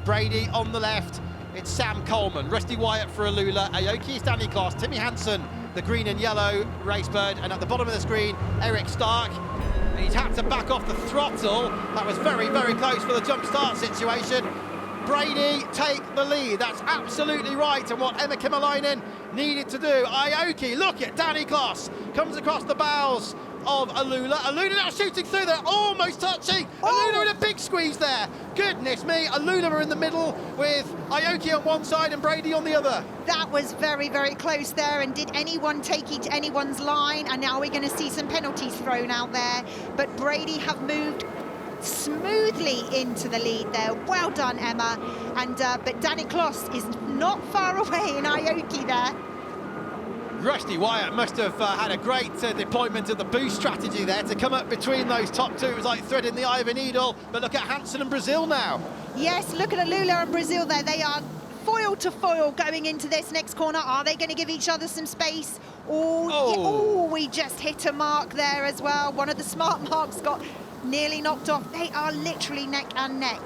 Brady on the left. It's Sam Coleman, Rusty Wyatt for AlUla, Aoki Stanley Kloss, Timmy Hansen, the green and yellow racebird, and at the bottom of the screen, Eric Stark. He's had to back off the throttle. That was very, very close for the jump start situation. Brady take the lead. That's absolutely right, and what Emma Kymäläinen needed to do. Aoki, look at Danny Kloss, comes across the bows of AlUla. AlUla now shooting through there, almost touching. AlUla in a big squeeze there. Goodness me, AlUla are in the middle with Aoki on one side and Brady on the other. That was very, very close there, and did anyone take it to anyone's line? And now we're going to see some penalties thrown out there, but Brady have moved smoothly into the lead there. Well done, Emma. And but Danny Kloss is not far away in Aoki there. Rusty Wyatt must have had a great deployment of the boost strategy there to come up between those top two. It was like threading the eye of a needle. But look at Hansen and Brazil now. Yes, look at AlUla and Brazil there. They are foil to foil going into this next corner. Are they going to give each other some space? Oh, we just hit a mark there as well. One of the smart marks got nearly knocked off. They are literally neck and neck,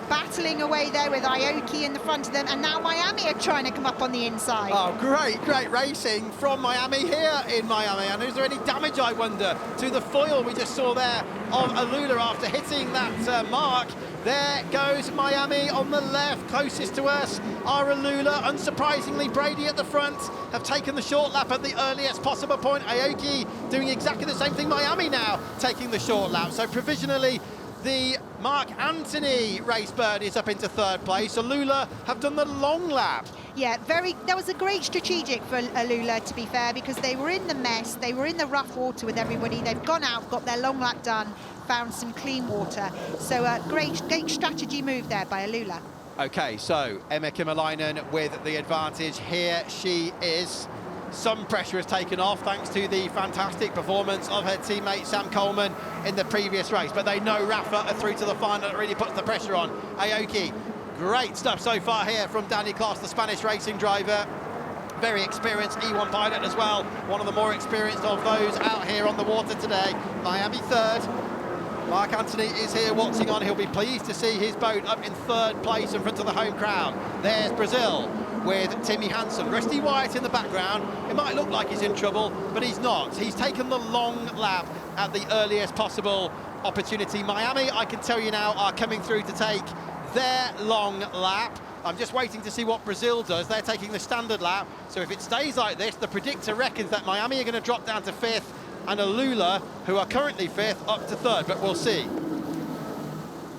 battling away there with Aoki in the front of them, and now Miami are trying to come up on the inside. Oh, great racing from Miami here in Miami. And is there any damage, I wonder, to the foil we just saw there of AlUla after hitting that mark? There goes Miami on the left. Closest to us are AlUla. Unsurprisingly, Brady at the front have taken the short lap at the earliest possible point. Aoki doing exactly the same thing. Miami now taking the short lap. So provisionally, the Mark Anthony racebird is up into third place. AlUla have done the long lap. Yeah, that was a great strategic for AlUla, to be fair, because they were in the mess, they were in the rough water with everybody. They've gone out, got their long lap done, found some clean water. So great strategy move there by AlUla. Okay, so Emma Kymäläinen with the advantage. Here she is. Some pressure is taken off thanks to the fantastic performance of her teammate Sam Coleman in the previous race, but they know Rafa are through to the final. It really puts the pressure on Aoki. Great stuff so far here from Danny Kloss, the Spanish racing driver. Very experienced E1 pilot as well, one of the more experienced of those out here on the water today. Miami third. Mark Anthony is here watching on. He'll be pleased to see his boat up in third place in front of the home crowd. There's Brazil with Timmy Hansen. Rusty Wyatt in the background. It might look like he's in trouble, but he's not. He's taken the long lap at the earliest possible opportunity. Miami, I can tell you now, are coming through to take their long lap. I'm just waiting to see what Brazil does. They're taking the standard lap. So if it stays like this, the predictor reckons that Miami are going to drop down to fifth, and AlUla, who are currently fifth, up to third, but we'll see.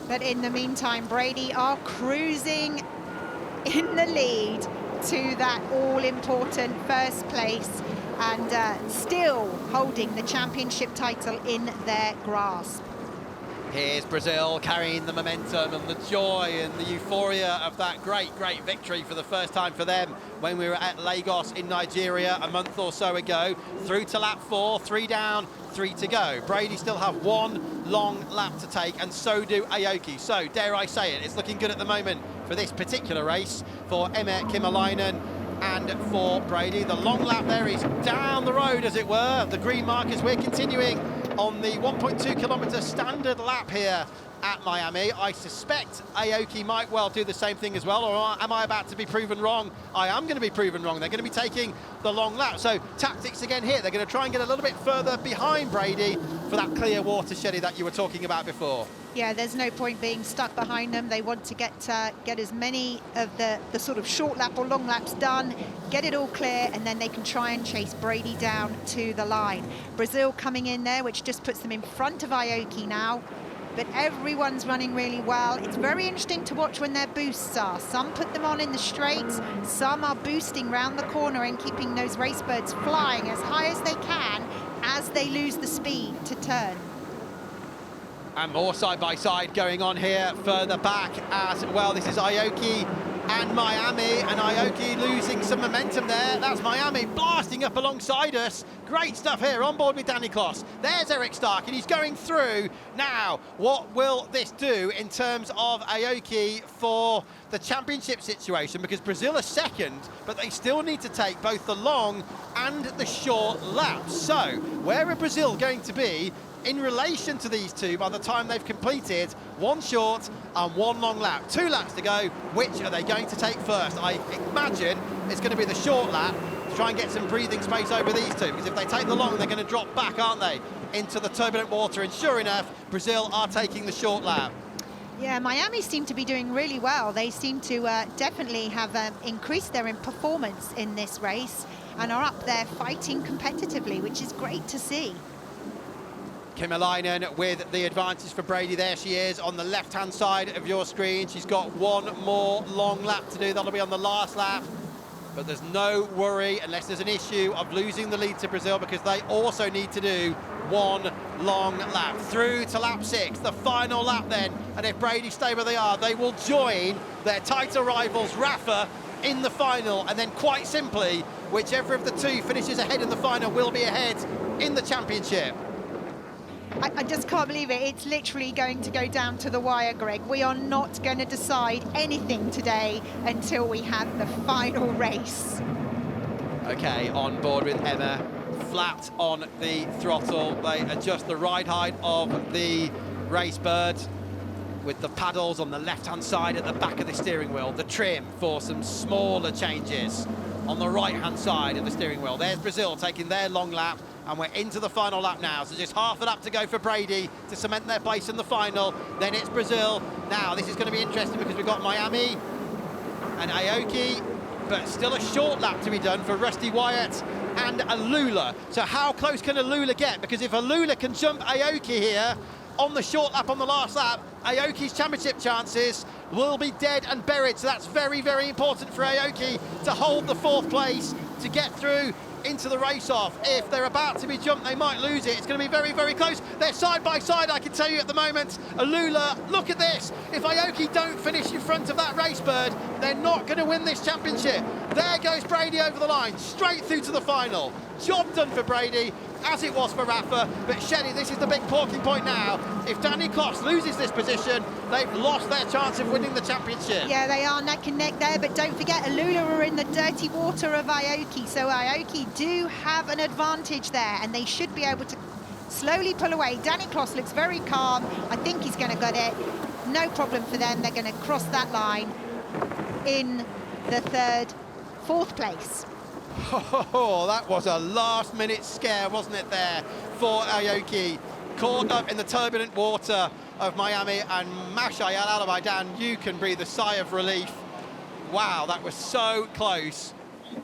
But in the meantime, Brady are cruising in the lead to that all-important first place, and still holding the championship title in their grasp. Here's Brazil carrying the momentum and the joy and the euphoria of that great victory for the first time for them when we were at Lagos in Nigeria a month or so ago. Through to lap 4, 3 down, 3 to go. Brady still have one long lap to take, and so do Aoki. So, dare I say it, it's looking good at the moment for this particular race for Emma Kymäläinen and for Brady. The long lap there is down the road, as it were. The green mark as we're continuing on the 1.2 kilometre standard lap here at Miami. I suspect Aoki might well do the same thing as well, or am I about to be proven wrong? I am going to be proven wrong. They're going to be taking the long lap. So tactics again here. They're going to try and get a little bit further behind Brady for that clear watersheddy that you were talking about before. Yeah, there's no point being stuck behind them. They want to get as many of the sort of short lap or long laps done, get it all clear, and then they can try and chase Brady down to the line. Brazil coming in there, which just puts them in front of Aoki now. But everyone's running really well. It's very interesting to watch when their boosts are. Some put them on in the straights, some are boosting round the corner and keeping those racebirds flying as high as they can as they lose the speed to turn. And more side-by-side going on here further back as well. This is Aoki and Miami, and Aoki losing some momentum there. That's Miami blasting up alongside us. Great stuff here on board with Danny Kloss. There's Eric Stark, and he's going through. Now, what will this do in terms of Aoki for the championship situation? Because Brazil are second, but they still need to take both the long and the short laps. So, where are Brazil going to be in relation to these two by the time they've completed one short and one long lap. 2 laps to go. Which are they going to take first? I imagine it's going to be the short lap to try and get some breathing space over these two, because if they take the long, they're going to drop back, aren't they, into the turbulent water. And sure enough, Brazil are taking the short lap. Yeah, Miami seem to be doing really well. They seem to definitely have increased their performance in this race and are up there fighting competitively, which is great to see. Kymäläinen with the advantage for Brady. There she is on the left-hand side of your screen. She's got one more long lap to do. That'll be on the last lap. But there's no worry unless there's an issue of losing the lead to Brazil, because they also need to do one long lap through to lap 6, the final lap then. And if Brady stay where they are, they will join their title rivals Rafa in the final, and then quite simply, whichever of the two finishes ahead in the final will be ahead in the championship. I just can't believe it. It's literally going to go down to the wire, Greg. We are not going to decide anything today until we have the final race. Okay, on board with Emma, flat on the throttle. They adjust the ride height of the race bird with the paddles on the left-hand side at the back of the steering wheel. The trim for some smaller changes on the right-hand side of the steering wheel. There's Brazil taking their long lap, and we're into the final lap now. So just half a lap to go for Brady to cement their place in the final. Then it's Brazil. Now, this is going to be interesting because we've got Miami and Aoki, but still a short lap to be done for Rusty Wyatt and AlUla. So how close can AlUla get? Because if AlUla can jump Aoki here on the short lap on the last lap, Aoki's championship chances will be dead and buried. So that's very, very important for Aoki to hold the 4th place, to get through into the race-off. If they're about to be jumped, they might lose it. It's going to be very, very close. They're side by side, I can tell you at the moment. AlUla, look at this. If Aoki don't finish in front of that race bird, they're not going to win this championship. There goes Brady over the line, straight through to the final. Job done for Brady, as it was for Rafa. But Shelley, this is the big talking point now. If Danny Kloss loses this position, they've lost their chance of winning the championship. Yeah, they are neck and neck there, but don't forget, AlUla are in the dirty water of Aoki, so Aoki do have an advantage there, and they should be able to slowly pull away. Danny Kloss looks very calm. I think he's going to get it. No problem for them. They're going to cross that line in the 3rd, 4th place. Oh, that was a last-minute scare, wasn't it, there for Aoki? Caught up in the turbulent water of Miami, and Masha Al-Alabaidan, you can breathe a sigh of relief. Wow, that was so close.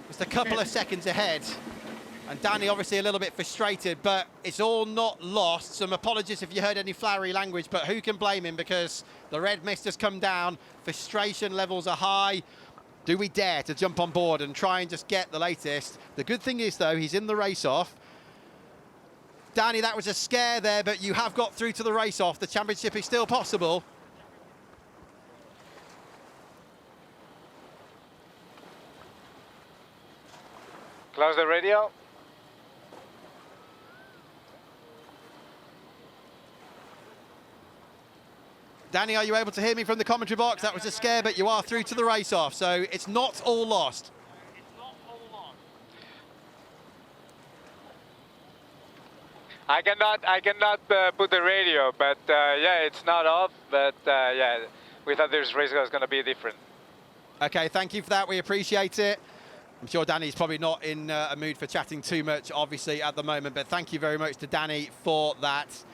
Just a couple of seconds ahead. And Danny obviously a little bit frustrated, but it's all not lost. Some apologies if you heard any flowery language, but who can blame him, because the red mist has come down, frustration levels are high. Do we dare to jump on board and try and just get the latest? The good thing is, though, he's in the race-off. Danny, that was a scare there, but you have got through to the race-off. The championship is still possible. Close the radio. Danny, are you able to hear me from the commentary box? That was a scare, but you are through to the race-off, so it's not all lost. I cannot put the radio, but yeah, it's not off. But yeah, we thought this race was going to be different. Okay, thank you for that. We appreciate it. I'm sure Danny's probably not in a mood for chatting too much, obviously, at the moment, but thank you very much to Danny for that.